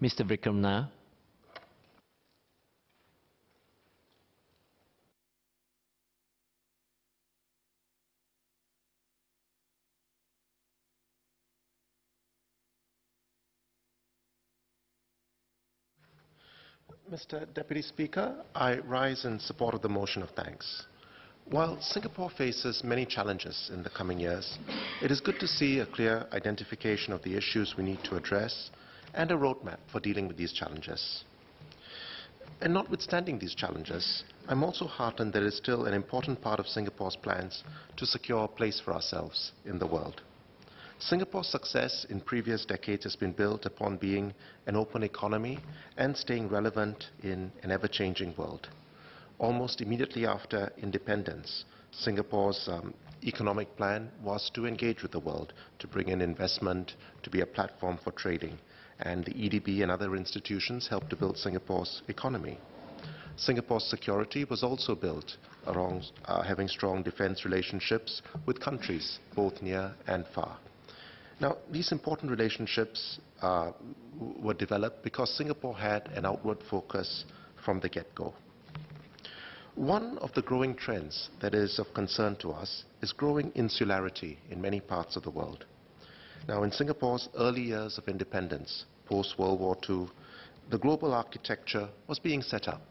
Mr. Vikram Nair. Mr. Deputy Speaker, I rise in support of the motion of thanks. While Singapore faces many challenges in the coming years, it is good to see a clear identification of the issues we need to address and a roadmap for dealing with these challenges. And notwithstanding these challenges, I'm also heartened that it is still an important part of Singapore's plans to secure a place for ourselves in the world. Singapore's success in previous decades has been built upon being an open economy and staying relevant in an ever-changing world. Almost immediately after independence, Singapore's economic plan was to engage with the world, to bring in investment, to be a platform for trading. And the EDB and other institutions helped to build Singapore's economy. Singapore's security was also built around having strong defense relationships with countries both near and far. Now, these important relationships were developed because Singapore had an outward focus from the get-go. One of the growing trends that is of concern to us is growing insularity in many parts of the world. Now, in Singapore's early years of independence, post-World War II, the global architecture was being set up.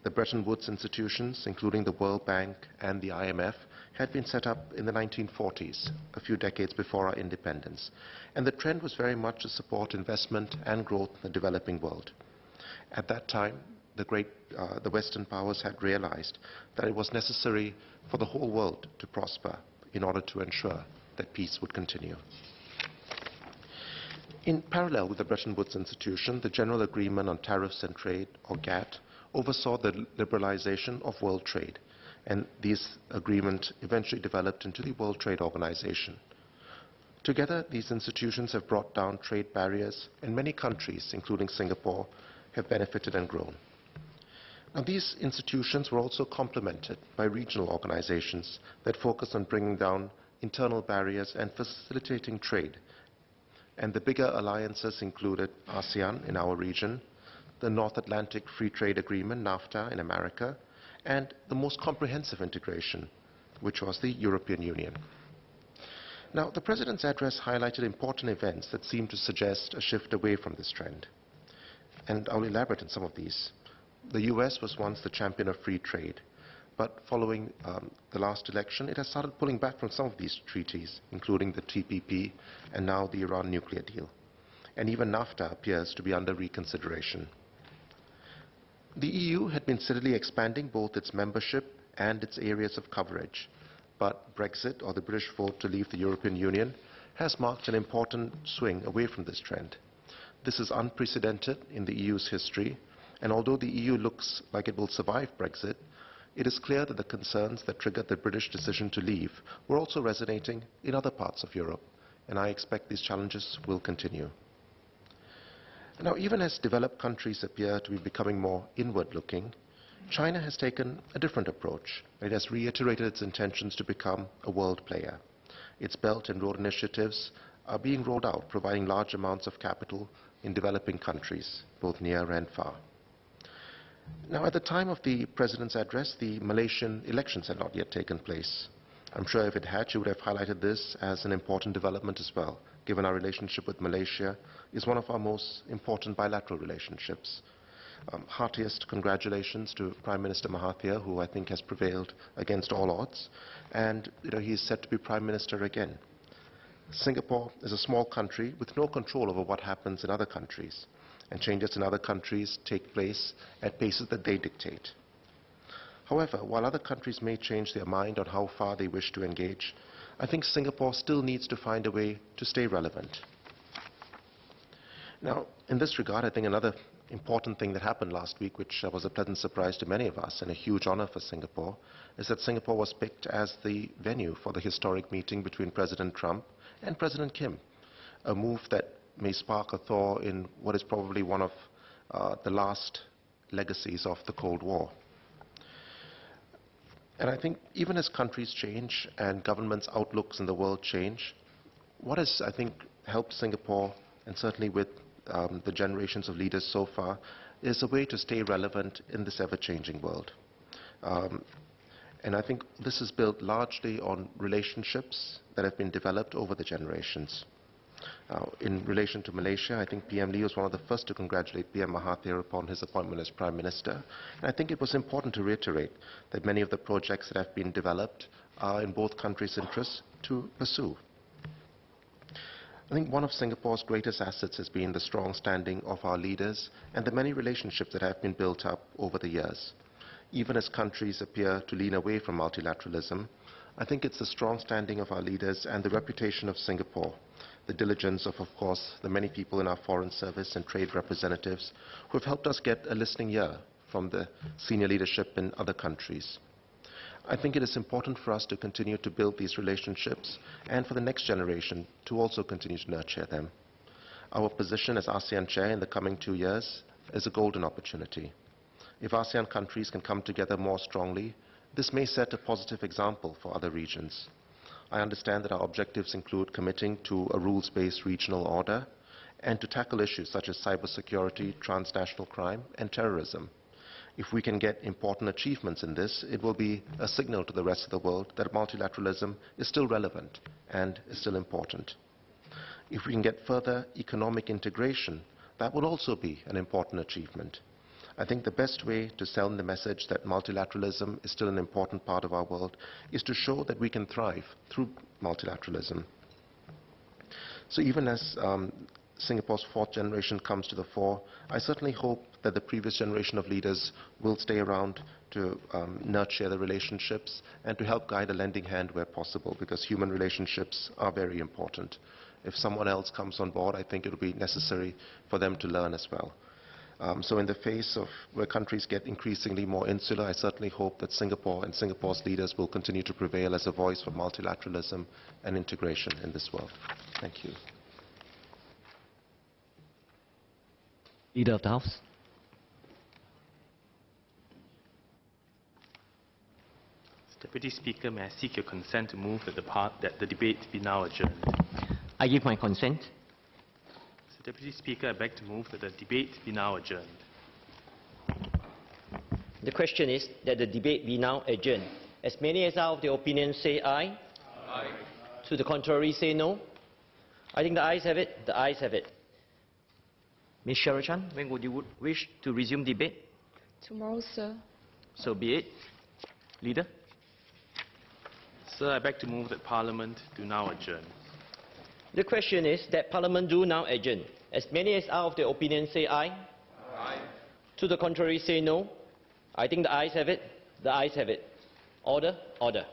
The Bretton Woods institutions, including the World Bank and the IMF, had been set up in the 1940s, a few decades before our independence. And the trend was very much to support investment and growth in the developing world. At that time, the Western powers had realized that it was necessary for the whole world to prosper in order to ensure that peace would continue. In parallel with the Bretton Woods institution, the General Agreement on Tariffs and Trade, or GATT, oversaw the liberalization of world trade, and this agreement eventually developed into the World Trade Organization. Together, these institutions have brought down trade barriers, and many countries, including Singapore, have benefited and grown. Now, these institutions were also complemented by regional organizations that focus on bringing down internal barriers and facilitating trade. And the bigger alliances included ASEAN in our region, the North Atlantic Free Trade Agreement, NAFTA, in America, and the most comprehensive integration, which was the European Union. Now, the President's address highlighted important events that seem to suggest a shift away from this trend. And I'll elaborate on some of these. The US was once the champion of free trade, but following the last election, it has started pulling back from some of these treaties, including the TPP and now the Iran nuclear deal. And even NAFTA appears to be under reconsideration. The EU had been steadily expanding both its membership and its areas of coverage, but Brexit, or the British vote to leave the European Union, has marked an important swing away from this trend. This is unprecedented in the EU's history, and although the EU looks like it will survive Brexit, it is clear that the concerns that triggered the British decision to leave were also resonating in other parts of Europe, and I expect these challenges will continue. Now, even as developed countries appear to be becoming more inward-looking, China has taken a different approach. It has reiterated its intentions to become a world player. Its Belt and Road initiatives are being rolled out, providing large amounts of capital in developing countries, both near and far. Now, at the time of the President's address, the Malaysian elections had not yet taken place. I'm sure if it had, she would have highlighted this as an important development as well, given our relationship with Malaysia is one of our most important bilateral relationships. Heartiest congratulations to Prime Minister Mahathir, who I think has prevailed against all odds, and he is set to be Prime Minister again. Singapore is a small country with no control over what happens in other countries, and changes in other countries take place at paces that they dictate. However, while other countries may change their mind on how far they wish to engage, I think Singapore still needs to find a way to stay relevant. Now, in this regard, I think another important thing that happened last week, which was a pleasant surprise to many of us and a huge honor for Singapore, is that Singapore was picked as the venue for the historic meeting between President Trump and President Kim, a move that may spark a thaw in what is probably one of the last legacies of the Cold War. And I think even as countries change and governments' outlooks in the world change, what has, I think, helped Singapore, and certainly with the generations of leaders so far is a way to stay relevant in this ever-changing world. And I think this is built largely on relationships that have been developed over the generations. In relation to Malaysia, I think PM Lee was one of the first to congratulate PM Mahathir upon his appointment as Prime Minister. And I think it was important to reiterate that many of the projects that have been developed are in both countries' interests to pursue. I think one of Singapore's greatest assets has been the strong standing of our leaders and the many relationships that have been built up over the years. Even as countries appear to lean away from multilateralism, I think it's the strong standing of our leaders and the reputation of Singapore, the diligence of course, the many people in our foreign service and trade representatives who have helped us get a listening ear from the senior leadership in other countries. I think it is important for us to continue to build these relationships and for the next generation to also continue to nurture them. Our position as ASEAN Chair in the coming 2 years is a golden opportunity. If ASEAN countries can come together more strongly, this may set a positive example for other regions. I understand that our objectives include committing to a rules-based regional order and to tackle issues such as cybersecurity, transnational crime, and terrorism. If we can get important achievements in this, it will be a signal to the rest of the world that multilateralism is still relevant and is still important. If we can get further economic integration, that would also be an important achievement. I think the best way to send the message that multilateralism is still an important part of our world is to show that we can thrive through multilateralism. So even as Singapore's fourth generation comes to the fore, I certainly hope that the previous generation of leaders will stay around to nurture the relationships and to help guide a lending hand where possible, because human relationships are very important. If someone else comes on board, I think it will be necessary for them to learn as well. So in the face of where countries get increasingly more insular, I certainly hope that Singapore and Singapore's leaders will continue to prevail as a voice for multilateralism and integration in this world. Thank you. Leader of the House. Deputy Speaker, may I seek your consent to move that the debate be now adjourned? I give my consent. Deputy Speaker, I beg to move that the debate be now adjourned. The question is that the debate be now adjourned. As many as are of the opinion say aye. Aye. To the contrary say no. I think the ayes have it. The ayes have it. Ms. Cheryl Chan, when would you wish to resume debate? Tomorrow, sir. So be it. Leader. Sir, I beg to move that Parliament do now adjourn. The question is that Parliament do now adjourn. As many as are of the opinion say aye. Aye. To the contrary say no. I think the ayes have it. The ayes have it. Order. Order.